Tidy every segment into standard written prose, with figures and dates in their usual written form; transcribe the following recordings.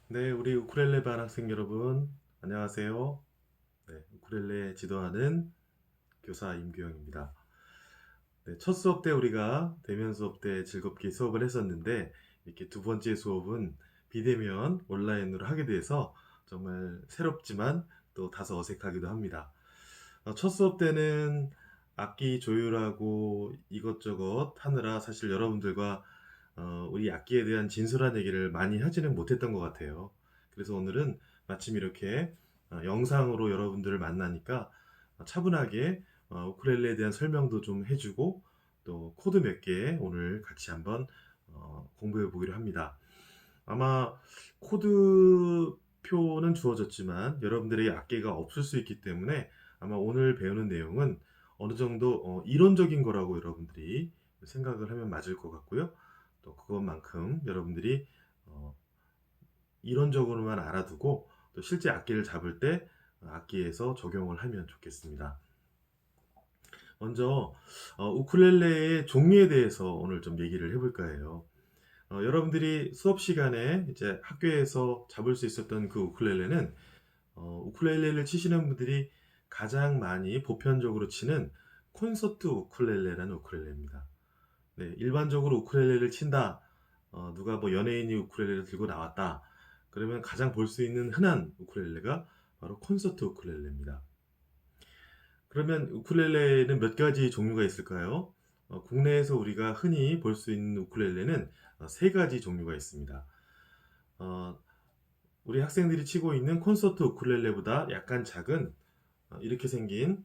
네, 우리 우쿨렐레 반 학생 여러분, 안녕하세요. 네, 우쿨렐레 지도하는 교사 임규영입니다. 네, 첫 수업 때 우리가 대면 수업 때 즐겁게 수업을 했었는데, 이렇게 두 번째 수업은 비대면 온라인으로 하게 돼서 정말 새롭지만 또 다소 어색하기도 합니다. 첫 수업 때는 악기 조율하고 이것저것 하느라 사실 여러분들과 우리 악기에 대한 진솔한 얘기를 많이 하지는 못했던 것 같아요. 그래서 오늘은 마침 이렇게 영상으로 여러분들을 만나니까 차분하게 우쿨렐레에 대한 설명도 좀 해주고 또 코드 몇 개 오늘 같이 한번 공부해 보기로 합니다. 아마 코드 표는 주어졌지만 여러분들의 악기가 없을 수 있기 때문에 아마 오늘 배우는 내용은 어느 정도 이론적인 거라고 여러분들이 생각을 하면 맞을 것 같고요. 또 그것만큼 여러분들이 어, 이론적으로만 알아두고 또 실제 악기를 잡을 때 악기에서 적용을 하면 좋겠습니다. 먼저 우쿨렐레의 종류에 대해서 오늘 좀 얘기를 해볼까 해요. 여러분들이 수업 시간에 이제 학교에서 잡을 수 있었던 그 우쿨렐레는 우쿨렐레를 치시는 분들이 가장 많이 보편적으로 치는 콘서트 우쿨렐레라는 우쿨렐레입니다. 네, 일반적으로 우쿨렐레를 친다. 누가 뭐 연예인이 우쿨렐레를 들고 나왔다. 그러면 가장 볼 수 있는 흔한 우쿨렐레가 바로 콘서트 우쿨렐레입니다. 그러면 우쿨렐레는 몇 가지 종류가 있을까요? 국내에서 우리가 흔히 볼 수 있는 우쿨렐레는 세 가지 종류가 있습니다. 어, 우리 학생들이 치고 있는 콘서트 우쿨렐레보다 약간 작은 이렇게 생긴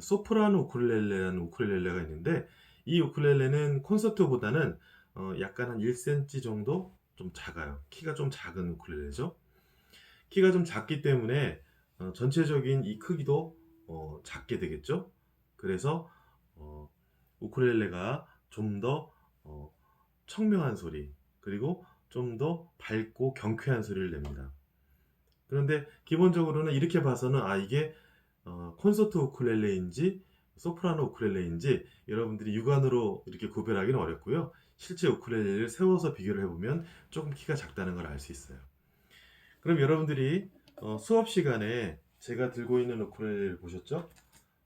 소프라노 우쿨렐레라는 우쿨렐레가 있는데 이 우쿨렐레는 콘서트보다는 약간 한 1cm 정도 좀 작아요. 키가 좀 작은 우쿨렐레죠. 키가 좀 작기 때문에 전체적인 이 크기도 작게 되겠죠. 그래서 어, 우쿨렐레가 좀 더 청명한 소리 그리고 좀 더 밝고 경쾌한 소리를 냅니다. 그런데 기본적으로는 이렇게 봐서는 이게 콘서트 우쿨렐레인지 소프라노 우쿨렐레인지 여러분들이 육안으로 이렇게 구별하기는 어렵고요. 실제 우쿨렐레를 세워서 비교를 해보면 조금 키가 작다는 걸 알 수 있어요. 그럼 여러분들이 수업 시간에 제가 들고 있는 우쿨렐레를 보셨죠?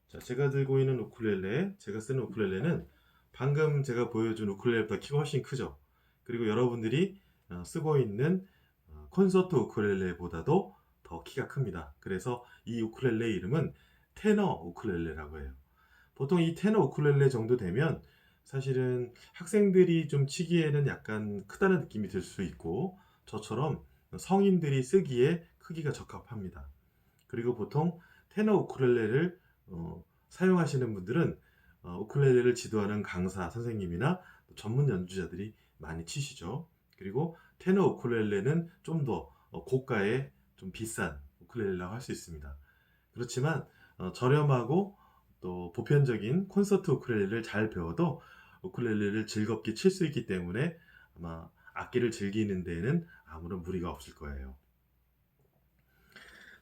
자, 제가 들고 있는 우쿨렐레, 제가 쓰는 우쿨렐레는 방금 제가 보여준 우쿨렐레보다 키가 훨씬 크죠. 그리고 여러분들이 쓰고 있는 콘서트 우쿨렐레보다도 더 키가 큽니다. 그래서 이 우쿨렐레 이름은 테너 우쿨렐레라고 해요. 보통 이 테너 우쿨렐레 정도 되면 사실은 학생들이 좀 치기에는 약간 크다는 느낌이 들 수 있고 저처럼 성인들이 쓰기에 크기가 적합합니다. 그리고 보통 테너 우쿨렐레를 사용하시는 분들은 우쿨렐레를 지도하는 강사 선생님이나 전문 연주자들이 많이 치시죠. 그리고 테너 우쿨렐레는 좀 더 고가의 좀 비싼 우쿨렐레라고 할 수 있습니다. 그렇지만 저렴하고 또 보편적인 콘서트 우쿨렐레를 잘 배워도 우쿨렐레를 즐겁게 칠 수 있기 때문에 아마 악기를 즐기는 데에는 아무런 무리가 없을 거예요.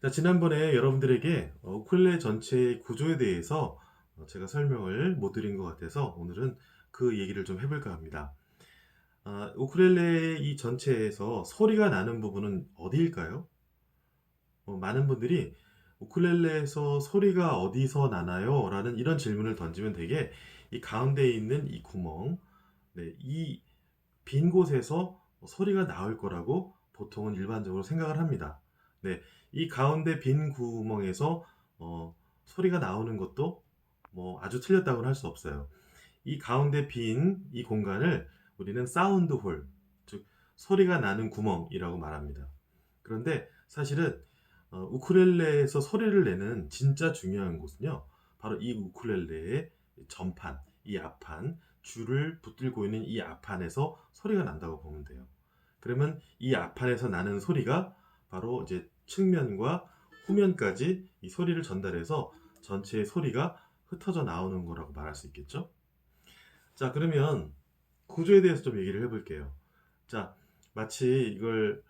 자, 지난번에 여러분들에게 우쿨렐레 전체의 구조에 대해서 제가 설명을 못 드린 것 같아서 오늘은 그 얘기를 좀 해볼까 합니다. 우쿨렐레 이 전체에서 소리가 나는 부분은 어디일까요? 많은 분들이 우쿨렐레에서 소리가 어디서 나나요? 라는 이런 질문을 던지면 되게 이 가운데에 있는 이 구멍, 네, 이 빈 곳에서 소리가 나올 거라고 보통은 일반적으로 생각을 합니다. 네, 이 가운데 빈 구멍에서 소리가 나오는 것도 뭐 아주 틀렸다고는 할 수 없어요. 이 가운데 빈 이 공간을 우리는 사운드 홀, 즉 소리가 나는 구멍이라고 말합니다. 그런데 사실은 우쿨렐레에서 소리를 내는 진짜 중요한 곳은요, 바로 이 우쿨렐레의 전판, 이 앞판, 줄을 붙들고 있는 이 앞판에서 소리가 난다고 보면 돼요. 그러면 이 앞판에서 나는 소리가 바로 이제 측면과 후면까지 이 소리를 전달해서 전체의 소리가 흩어져 나오는 거라고 말할 수 있겠죠? 자, 그러면 구조에 대해서 좀 얘기를 해볼게요. 자, 마치 이걸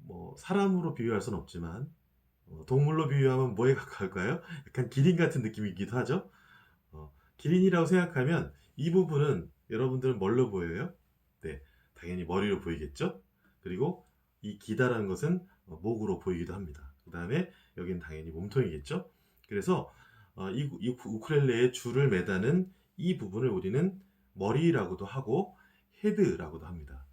뭐 사람으로 비유할 수는 없지만 동물로 비유하면 뭐에 가까울까요? 약간 기린 같은 느낌이기도 하죠. 기린이라고 생각하면 이 부분은 여러분들은 뭘로 보여요? 네, 당연히 머리로 보이겠죠? 그리고 이 기다라는 것은 목으로 보이기도 합니다. 그 다음에 여기는 당연히 몸통이겠죠. 그래서 이 우쿨렐레의 줄을 매다는 이 부분을 우리는 머리라고도 하고 헤드라고도 합니다.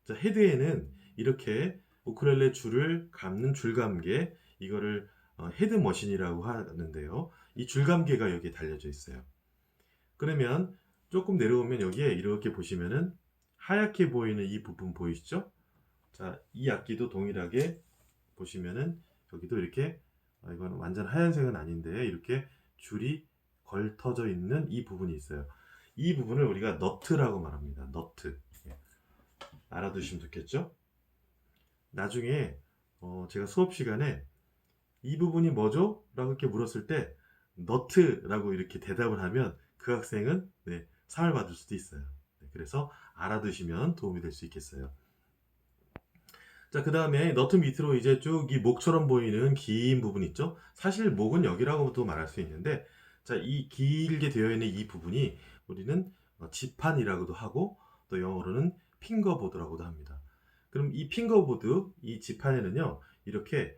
자, 헤드에는 이렇게 우쿨렐레 줄을 감는 줄감개, 이거를 헤드머신이라고 하는데요. 이 줄감개가 여기에 달려져 있어요. 그러면 조금 내려오면 여기에 이렇게 보시면은 하얗게 보이는 이 부분 보이시죠? 자, 이 악기도 동일하게 보시면은 여기도 이렇게 이건 완전 하얀색은 아닌데 이렇게 줄이 걸터져 있는 이 부분이 있어요. 이 부분을 우리가 너트라고 말합니다. 너트. 예, 알아두시면 좋겠죠? 나중에 제가 수업 시간에 이 부분이 뭐죠? 라고 이렇게 물었을 때 너트라고 이렇게 대답을 하면 그 학생은 네, 상을 받을 수도 있어요. 네, 그래서 알아두시면 도움이 될 수 있겠어요. 자, 그 다음에 너트 밑으로 이제 쭉 이 목처럼 보이는 긴 부분 있죠? 사실 목은 여기라고도 말할 수 있는데, 자, 이 길게 되어 있는 이 부분이 우리는 지판이라고도 하고, 또 영어로는 핑거보드라고도 합니다. 그럼 이 핑거보드, 이 지판에는요, 이렇게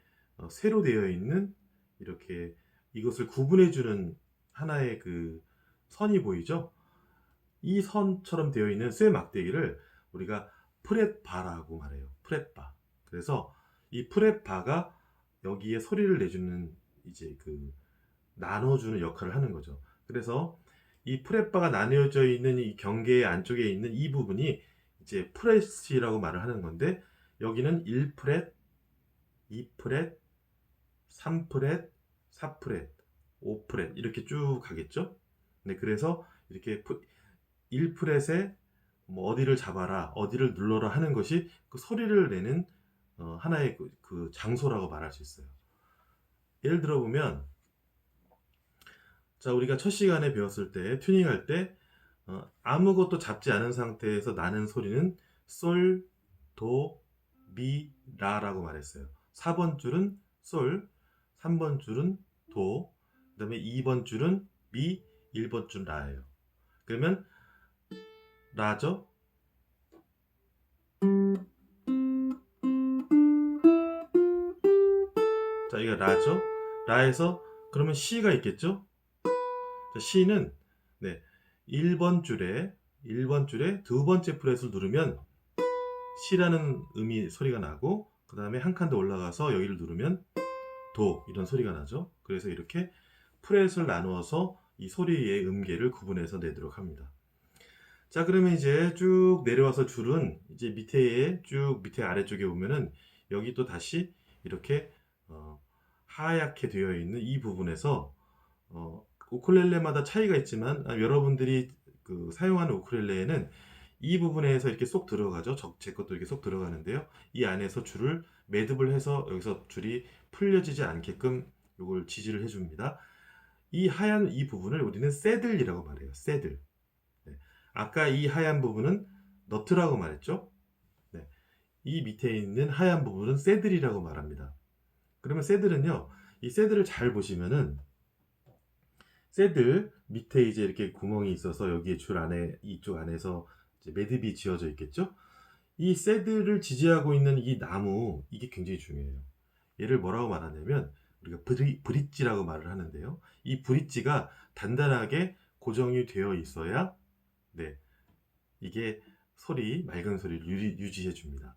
쇠로 되어 있는 이렇게 이것을 구분해주는 하나의 그 선이 보이죠? 이 선처럼 되어 있는 쇠 막대기를 우리가 프렛바라고 말해요. 프렛바. 그래서 이 프렛바가 여기에 소리를 내주는 이제 그 나눠주는 역할을 하는 거죠. 그래서 이 프렛바가 나뉘어져 있는 이 경계 안쪽에 있는 이 부분이 이제 프렛이라고 말을 하는 건데 여기는 1프렛, 2프렛, 3프렛, 4프렛, 5프렛 이렇게 쭉 가겠죠. 네, 그래서 이렇게 1프렛에 뭐 어디를 잡아라, 어디를 눌러라 하는 것이 그 소리를 내는 하나의 그 장소라고 말할 수 있어요. 예를 들어 보면, 자, 우리가 첫 시간에 배웠을 때, 튜닝할 때, 아무것도 잡지 않은 상태에서 나는 소리는 솔, 도, 미, 라라고 말했어요. 4번 줄은 솔, 3번 줄은 도, 그 다음에 2번 줄은 미, 1번 줄 라예요. 그러면 라죠? 자, 이거 라죠? 라에서 그러면 C가 있겠죠? 자, C는 네, 1번 줄에 두 번째 프렛을 누르면 C라는 소리가 나고 그 다음에 한 칸 더 올라가서 여기를 누르면 도 이런 소리가 나죠. 그래서 이렇게 프렛을 나누어서 이 소리의 음계를 구분해서 내도록 합니다. 자, 그러면 이제 쭉 내려와서 줄은 이제 밑에 아래쪽에 보면은 여기 또 다시 이렇게 하얗게 되어 있는 이 부분에서 우쿨렐레마다 차이가 있지만 여러분들이 그 사용하는 우쿨렐레에는 이 부분에서 이렇게 쏙 들어가죠. 제 것도 이렇게 쏙 들어가는데요. 이 안에서 줄을 매듭을 해서 여기서 줄이 풀려지지 않게끔 이걸 지지를 해줍니다. 이 하얀 이 부분을 우리는 새들이라고 말해요. 새들. 네. 아까 이 하얀 부분은 너트라고 말했죠. 네. 이 밑에 있는 하얀 부분은 새들이라고 말합니다. 그러면 새들은요, 이 새들을 잘 보시면은 새들 밑에 이제 이렇게 구멍이 있어서 여기에 줄 안에 이쪽 안에서 이제 매듭이 지어져 있겠죠. 이 새들을 지지하고 있는 이 나무 이게 굉장히 중요해요. 얘를 뭐라고 말하냐면 우리가 브릿지라고 말을 하는데요. 이 브릿지가 단단하게 고정이 되어 있어야 네, 이게 맑은 소리를 유지해 줍니다.